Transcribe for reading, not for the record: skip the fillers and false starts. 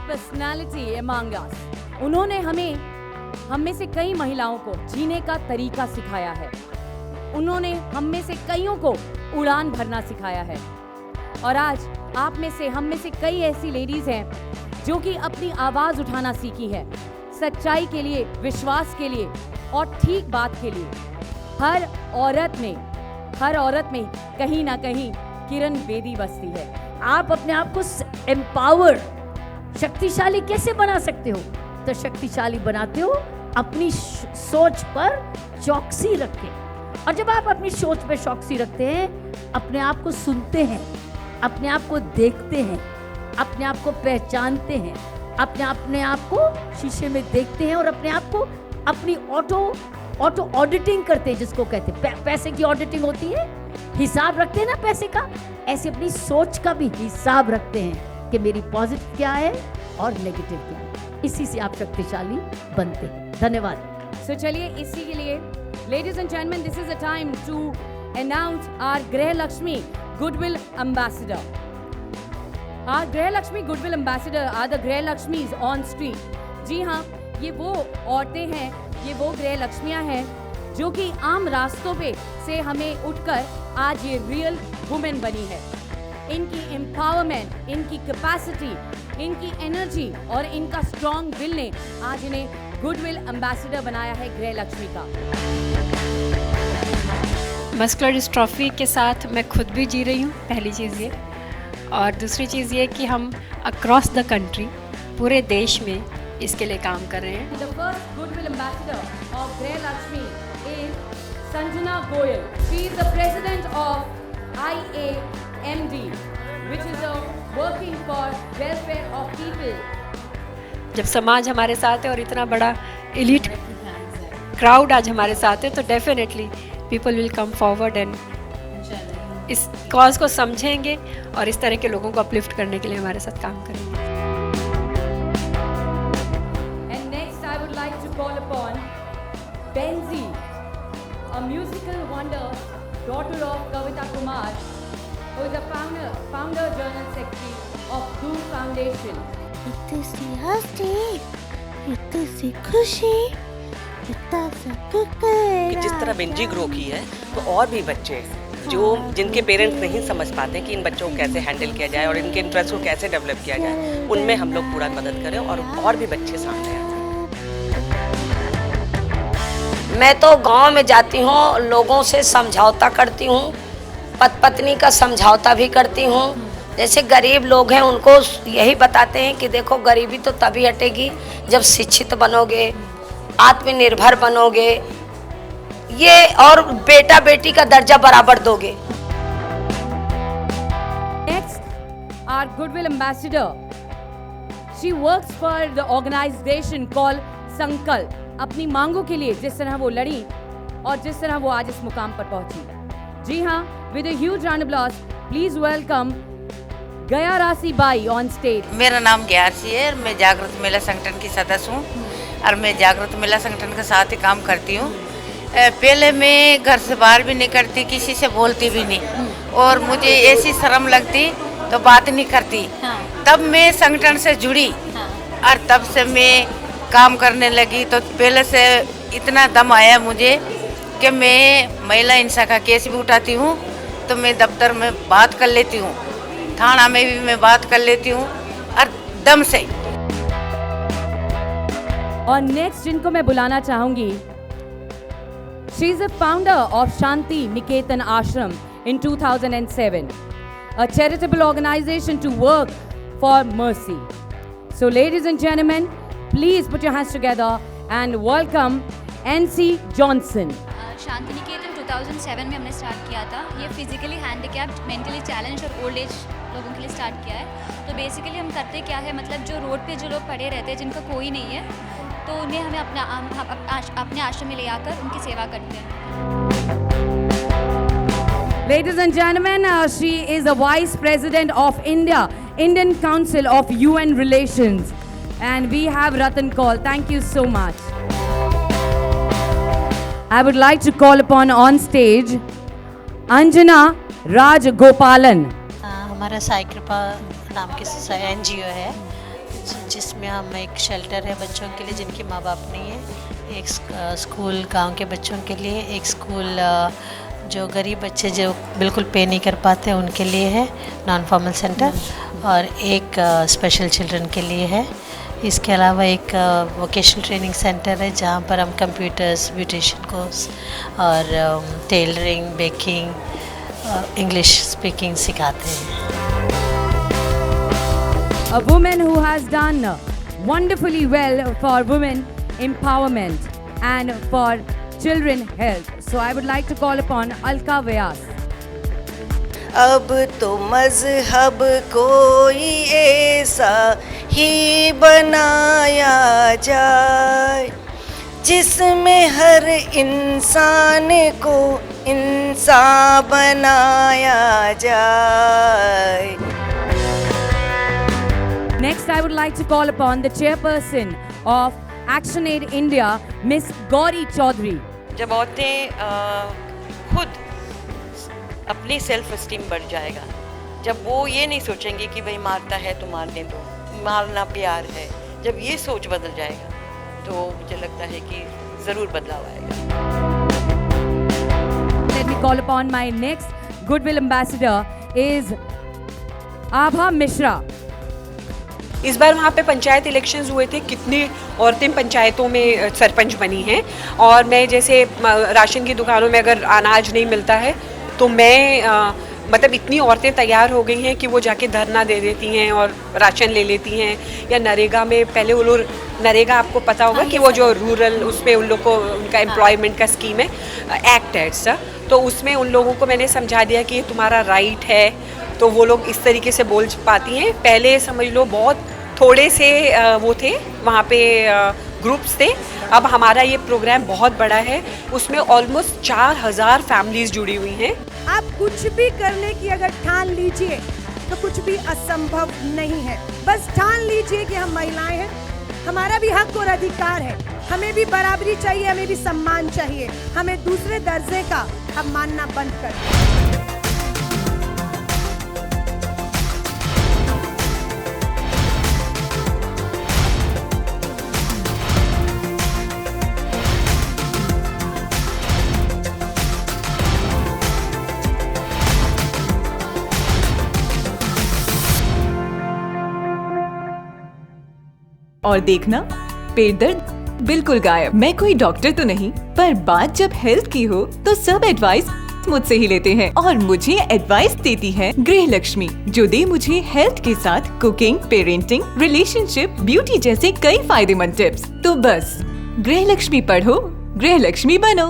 Personality among us. उन्होंने हम में से कई महिलाओं को जीने का तरीका सिखाया है। उन्होंने हम में से कईयों को उड़ान भरना सिखाया है। और आज आप में से हम में से कई ऐसी लेडीज हैं जो कि अपनी आवाज़ उठाना सीखी है, सच्चाई के लिए, विश्वास के लिए और ठीक बात के लिए। हर औरत में कहीं ना कहीं किरण बेदी बसती है। आप अपने आप को एम्पावर्ड, शक्तिशाली कैसे बना सकते हो? तो शक्तिशाली बनाते हो अपनी सोच पर चौकसी रख के। और जब आप अपनी सोच पर चौकसी रखते हैं, अपने आप को सुनते हैं, अपने आप को देखते हैं, अपने आप को पहचानते हैं, अपने आप को शीशे में देखते हैं और अपने आप को अपनी ऑटो ऑडिटिंग करते हैं, जिसको कहते हैं पैसे की ऑडिटिंग होती है, हिसाब रखते हैं ना पैसे का। ऐसे अपनी सोच का भी हिसाब रखते हैं कि मेरी पॉजिटिव क्या है और नेगेटिव क्या है। इसी से आप शक्तिशाली बनते हैं। धन्यवाद। सो चलिए इसी के लिए, ladies and gentleman, this is the time to announce our Griha Lakshmi goodwill ambassador. Our Griha Lakshmi goodwill ambassador are the Griha Lakshmis on street. जी हाँ, ये वो औरतें हैं, ये वो गृह लक्ष्मियाँ हैं जो कि आम रास्तों पे से हमें उठकर आज ये रियल वुमेन बनी है। इनकी एम्पावरमेंट, इनकी कैपेसिटी, इनकी एनर्जी और इनका स्ट्रॉन्ग विल ने आज इन्हें गुडविल एम्बेसडर बनाया है गृह लक्ष्मी का। मस्कुलर डिस्ट्रॉफी के साथ मैं खुद भी जी रही हूँ, पहली चीज़ ये। और दूसरी चीज़ ये कि हम अक्रॉस द कंट्री, पूरे देश में इसके लिए काम कर रहे हैं। The first Goodwill Ambassador of Gray Lakshmi is Sanjana Goyal. She is the president of IAMD, which is working for welfare of people. जब समाज हमारे साथ है और इतना बड़ा एलीट क्राउड आज हमारे साथ है, तो definitely people will come forward and इस कॉज को समझेंगे और इस तरह के लोगों को अपलिफ्ट करने के लिए हमारे साथ काम करेंगे। Call upon Benzi, a musical wonder, daughter of Kavita Kumar, who is a founder journal secretary of Doom Foundation. इतनी सी हंसी, इतनी सी खुशी, इतना सब कुछ। जिस तरह बेंजी ग्रो की है, तो और भी बच्चे जिनके पेरेंट्स नहीं समझ पाते कि इन बच्चों को कैसे हैंडल किया जाए और इनके इंटरेस्ट को कैसे डेवलप किया जाए, उनमें हम लोग पूरा मदद करें और भी बच्चे सामने आए। मैं तो गांव में जाती हूँ, लोगों से समझौता करती हूँ, पत्नी का समझौता भी करती हूँ। जैसे गरीब लोग हैं उनको यही बताते हैं कि देखो गरीबी तो तभी हटेगी जब शिक्षित बनोगे, आत्मनिर्भर बनोगे, ये और बेटा बेटी का दर्जा बराबर दोगे। Next, our Goodwill Ambassador. She works for the organization called Sankalp. अपनी मांगों के लिए जिस तरह वो लड़ी और जिस तरह वो आज इस मुकाम पर पहुंची। जी हाँ, with a huge round of applause, please welcome गया राशि बाई ऑन स्टेज। मेरा नाम गया राशि है और मैं जागृत महिला संगठन की सदस्य हूँ और मैं जागृत महिला संगठन के साथ ही काम करती हूँ। पहले मैं घर से बाहर भी नहीं करती, किसी से बोलती भी नहीं और मुझे ऐसी शर्म लगती तो बात नहीं करती। तब मैं संगठन से जुड़ी और तब से मैं काम करने लगी। तो पहले से इतना दम आया मुझे कि मैं महिला हिंसा का केस भी उठाती हूँ, तो मैं दफ्तर में बात कर लेती हूँ, थाना में भी मैं बात कर लेती हूँ और दम से। और नेक्स्ट जिनको मैं बुलाना चाहूंगी, she is a founder of Shanti Niketan ashram in 2007, a charitable organization to work for mercy. So ladies and gentlemen, please put your hands together and welcome NC Johnson. Shanti Niketan 2007 में हमने स्टार्ट किया था। ये फिजिकली हैंडीकैप्ड, मेंटली चैलेंज और old age लोगों के लिए start किया है। तो बेसिकली हम करते क्या है, मतलब जो रोड पे जो लोग पड़े रहते हैं, जिनका कोई नहीं है, तो उन्हें हमें अपने आश्रम में ले आकर उनकी सेवा करते हैं। Ladies and gentlemen, she is the Vice President of Indian Council of UN Relations. And we have Ratan Kaul. Thank you so much. I would like to call upon on stage Anjana Raj Gopalan. हमारा साई कृपा नाम की NGO है, जिसमें हम एक shelter है बच्चों के लिए जिनके माँ बाप नहीं है, एक स्कूल गांव के बच्चों के लिए, एक स्कूल जो गरीब बच्चे जो बिल्कुल पे नहीं कर पाते उनके लिए है नॉन फॉर्मल सेंटर, और एक स्पेशल चिल्ड्रन के लिए है। इसके अलावा एक वोकेशनल ट्रेनिंग सेंटर है जहाँ पर हम कंप्यूटर्स, ब्यूटिशियन कोर्स और टेलरिंग, बेकिंग, इंग्लिश स्पीकिंग सिखाते हैं। A woman who has done wonderfully well for women empowerment and for children health. So I would like to call upon Alka Vyas. अब तो मज़हब कोई ऐसा ही बनाया जाए जिसमें हर इंसान को इंसान बनाया जाए। Next, I would like to call upon the chairperson of ActionAid India, Miss Gauri Chaudhary. जब औरतें खुद अपनी सेल्फ एस्टीम बढ़ जाएगा, जब वो ये नहीं सोचेंगे कि भाई मारता है तो मारने दो, मारना प्यार है, जब ये सोच बदल जाएगा तो मुझे लगता है कि ज़रूर बदलाव आएगा। Let me call upon my next Goodwill Ambassador is Abha Mishra. इस बार वहाँ पे पंचायत इलेक्शंस हुए थे, कितनी औरतें पंचायतों में सरपंच बनी हैं। और मैं जैसे राशन की दुकानों में अगर अनाज नहीं मिलता है तो मैं मतलब इतनी औरतें तैयार हो गई हैं कि वो जाके धरना दे देती हैं और राशन ले लेती हैं। या नरेगा में पहले वो लोग, नरेगा आपको पता होगा कि वो जो रूरल उसमें उन लोग को उनका एम्प्लॉयमेंट का स्कीम है, एक्ट है सर, तो उसमें उन लोगों को मैंने समझा दिया कि ये तुम्हारा राइट है, तो वो लोग इस तरीके से बोल पाती हैं। पहले समझ लो बहुत थोड़े से वो थे वहाँ पे ग्रुप्स थे, अब हमारा ये प्रोग्राम बहुत बड़ा है, उसमें ऑलमोस्ट 4000 फैमिलीज जुड़ी हुई हैं। आप कुछ भी करने की अगर ठान लीजिए तो कुछ भी असंभव नहीं है। बस ठान लीजिए कि हम महिलाएं हैं, हमारा भी हक और अधिकार है, हमें भी बराबरी चाहिए, हमें भी सम्मान चाहिए, हमें दूसरे दर्जे का हम मानना बंद कर दें। और देखना, पेट दर्द बिल्कुल गायब। मैं कोई डॉक्टर तो नहीं, पर बात जब हेल्थ की हो तो सब एडवाइस मुझसे ही लेते हैं। और मुझे एडवाइस देती है गृह लक्ष्मी, जो दे मुझे हेल्थ के साथ कुकिंग, पेरेंटिंग, रिलेशनशिप, ब्यूटी जैसे कई फायदेमंद टिप्स। तो बस गृह लक्ष्मी पढ़ो, गृह लक्ष्मी बनो।